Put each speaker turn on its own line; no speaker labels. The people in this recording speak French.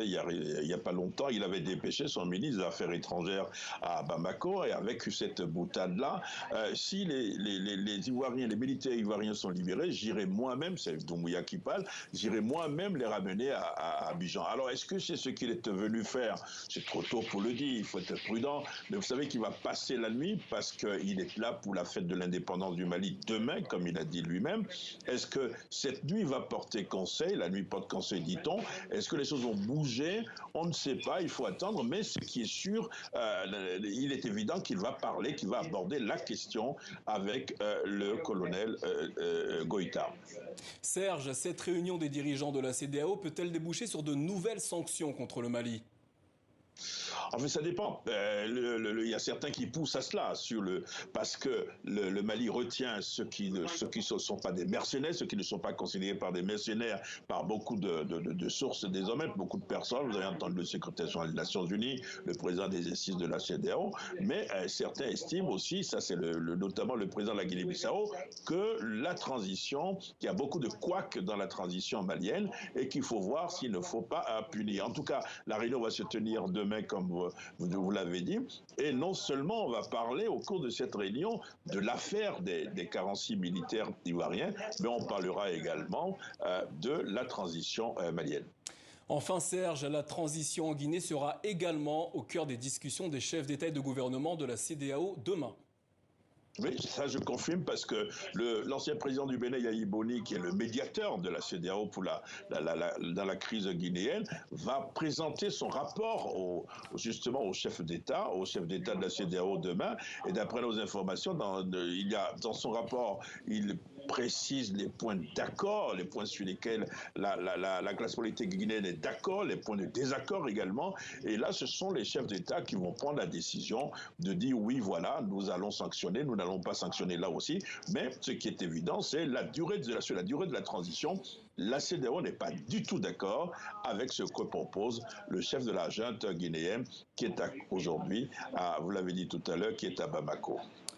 il y a pas longtemps, il avait dépêché son ministre des Affaires étrangères à Bamako, et avec cette boutade-là, si les Ivoiriens, les militaires ivoiriens sont libérés, j'irai moi-même, c'est Doumbouya qui parle, j'irai moi-même les ramener à Abidjan. Alors, est-ce que c'est ce qu'il est venu faire? C'est trop tôt pour le dire, il faut être prudent, mais vous savez qu'il va passer la nuit parce qu'il est là pour la fête de l'indépendance du Mali demain, comme il a dit lui-même. Est-ce que cette nuit va porter conseil? La nuit porte conseil, dit-on. Est-ce que les choses vont bouger? On ne sait pas, il faut attendre, mais ce qui est sûr, il est évident qu'il va parler, qu'il va aborder la question avec le colonel Goïta.
Serge, cette réunion des dirigeants de la CEDEAO peut-elle déboucher sur de nouvelles sanctions contre le Mali?
En fait, ça dépend. Il y a certains qui poussent à cela, parce que le Mali retient ceux qui ne sont pas des mercenaires, ceux qui ne sont pas considérés par des mercenaires par beaucoup de sources désormais, beaucoup de personnes. Vous avez entendu le secrétaire général des Nations Unies, le président des instances de la CEDEAO, mais certains estiment aussi, ça c'est notamment le président de la Guinée-Bissau, que la transition, qu'il y a beaucoup de couacs dans la transition malienne et qu'il faut voir s'il ne faut pas punir. En tout cas, la réunion va se tenir demain, comme vous l'avez dit, et non seulement on va parler au cours de cette réunion de l'affaire des 46 militaires ivoiriens, mais on parlera également de la transition malienne.
Enfin Serge, la transition en Guinée sera également au cœur des discussions des chefs d'État et de gouvernement de la CEDEAO demain.
Oui, ça je confirme parce que l'ancien président du Bénin, Yahi Boni, qui est le médiateur de la CEDEAO pour dans la crise guinéenne, va présenter son rapport justement au chef d'État de la CEDEAO demain. Et d'après nos informations, dans son rapport, il précise les points d'accord, les points sur lesquels la classe politique guinéenne est d'accord, les points de désaccord également. Et là, ce sont les chefs d'État qui vont prendre la décision de dire oui, voilà, nous allons sanctionner, nous n'allons pas sanctionner là aussi. Mais ce qui est évident, c'est sur la durée de la transition. La CEDEAO n'est pas du tout d'accord avec ce que propose le chef de la junte guinéenne qui est aujourd'hui, vous l'avez dit tout à l'heure, qui est à Bamako.